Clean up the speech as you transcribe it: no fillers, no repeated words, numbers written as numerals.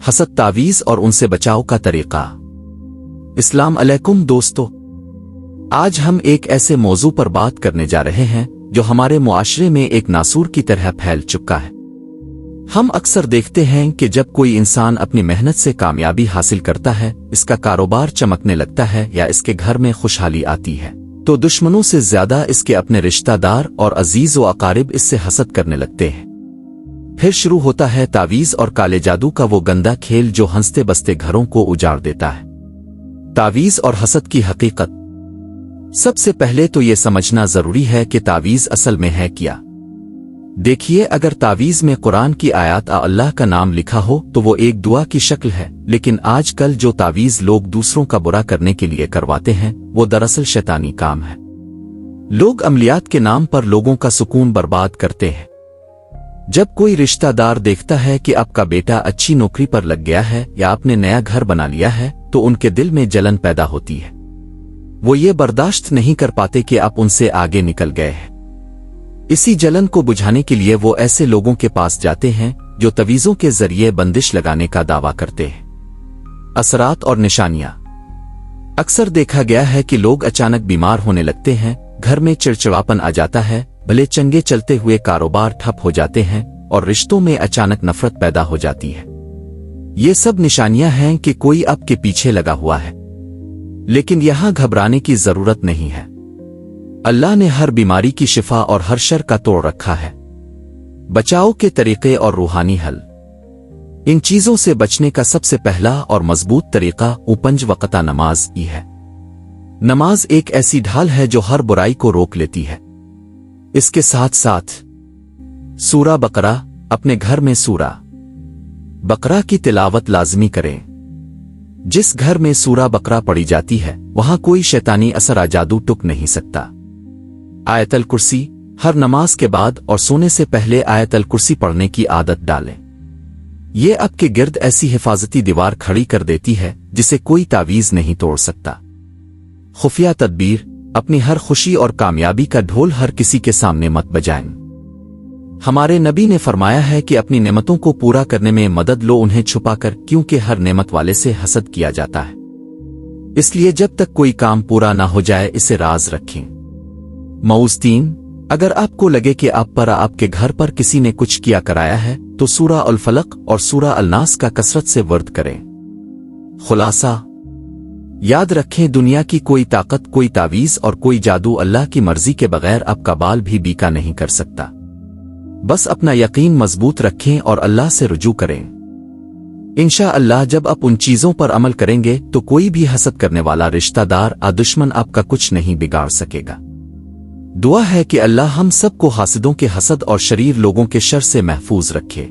حسد تعویذ اور ان سے بچاؤ کا طریقہ۔ السلام علیکم دوستو، آج ہم ایک ایسے موضوع پر بات کرنے جا رہے ہیں جو ہمارے معاشرے میں ایک ناسور کی طرح پھیل چکا ہے۔ ہم اکثر دیکھتے ہیں کہ جب کوئی انسان اپنی محنت سے کامیابی حاصل کرتا ہے، اس کا کاروبار چمکنے لگتا ہے یا اس کے گھر میں خوشحالی آتی ہے، تو دشمنوں سے زیادہ اس کے اپنے رشتہ دار اور عزیز و اقارب اس سے حسد کرنے لگتے ہیں۔ پھر شروع ہوتا ہے تعویذ اور کالے جادو کا وہ گندا کھیل جو ہنستے بستے گھروں کو اجاڑ دیتا ہے۔ تعویذ اور حسد کی حقیقت۔ سب سے پہلے تو یہ سمجھنا ضروری ہے کہ تعویذ اصل میں ہے کیا۔ دیکھیے، اگر تعویذ میں قرآن کی آیات اللہ کا نام لکھا ہو تو وہ ایک دعا کی شکل ہے، لیکن آج کل جو تعویذ لوگ دوسروں کا برا کرنے کے لیے کرواتے ہیں وہ دراصل شیطانی کام ہے۔ لوگ عملیات کے نام پر لوگوں کا سکون برباد کرتے ہیں۔ جب کوئی رشتہ دار دیکھتا ہے کہ آپ کا بیٹا اچھی نوکری پر لگ گیا ہے یا آپ نے نیا گھر بنا لیا ہے تو ان کے دل میں جلن پیدا ہوتی ہے۔ وہ یہ برداشت نہیں کر پاتے کہ آپ ان سے آگے نکل گئے ہیں۔ اسی جلن کو بجھانے کے لیے وہ ایسے لوگوں کے پاس جاتے ہیں جو تعویذوں کے ذریعے بندش لگانے کا دعویٰ کرتے ہیں۔ اثرات اور نشانیاں۔ اکثر دیکھا گیا ہے کہ لوگ اچانک بیمار ہونے لگتے ہیں، گھر میں چڑچڑاپن آ جاتا ہے، بھلے چنگے چلتے ہوئے کاروبار ٹھپ ہو جاتے ہیں اور رشتوں میں اچانک نفرت پیدا ہو جاتی ہے۔ یہ سب نشانیاں ہیں کہ کوئی آپ کے پیچھے لگا ہوا ہے، لیکن یہاں گھبرانے کی ضرورت نہیں ہے۔ اللہ نے ہر بیماری کی شفا اور ہر شر کا توڑ رکھا ہے۔ بچاؤ کے طریقے اور روحانی حل۔ ان چیزوں سے بچنے کا سب سے پہلا اور مضبوط طریقہ 5 وقتہ نماز ہی ہے۔ نماز ایک ایسی ڈھال ہے جو ہر برائی کو روک لیتی ہے۔ اس کے ساتھ ساتھ سورہ بقرہ، اپنے گھر میں سورہ بقرہ کی تلاوت لازمی کریں۔ جس گھر میں سورہ بقرہ پڑھی جاتی ہے وہاں کوئی شیطانی اثر جادو ٹک نہیں سکتا۔ آیت الکرسی، ہر نماز کے بعد اور سونے سے پہلے آیت الکرسی پڑھنے کی عادت ڈالیں۔ یہ آپ کے گرد ایسی حفاظتی دیوار کھڑی کر دیتی ہے جسے کوئی تعویذ نہیں توڑ سکتا۔ خفیہ تدبیر، اپنی ہر خوشی اور کامیابی کا ڈھول ہر کسی کے سامنے مت بجائیں۔ ہمارے نبی نے فرمایا ہے کہ اپنی نعمتوں کو پورا کرنے میں مدد لو انہیں چھپا کر، کیونکہ ہر نعمت والے سے حسد کیا جاتا ہے۔ اس لیے جب تک کوئی کام پورا نہ ہو جائے اسے راز رکھیں۔ موعظ 3، اگر آپ کو لگے کہ آپ کے گھر پر کسی نے کچھ کیا کرایا ہے تو سورہ الفلق اور سورہ الناس کا کثرت سے ورد کریں۔ خلاصہ، یاد رکھیں، دنیا کی کوئی طاقت، کوئی تعویذ اور کوئی جادو اللہ کی مرضی کے بغیر آپ کا بال بھی بیکا نہیں کر سکتا۔ بس اپنا یقین مضبوط رکھیں اور اللہ سے رجوع کریں۔ انشاءاللہ جب آپ ان چیزوں پر عمل کریں گے تو کوئی بھی حسد کرنے والا رشتہ دار دشمن آپ کا کچھ نہیں بگاڑ سکے گا۔ دعا ہے کہ اللہ ہم سب کو حاسدوں کے حسد اور شریر لوگوں کے شر سے محفوظ رکھے۔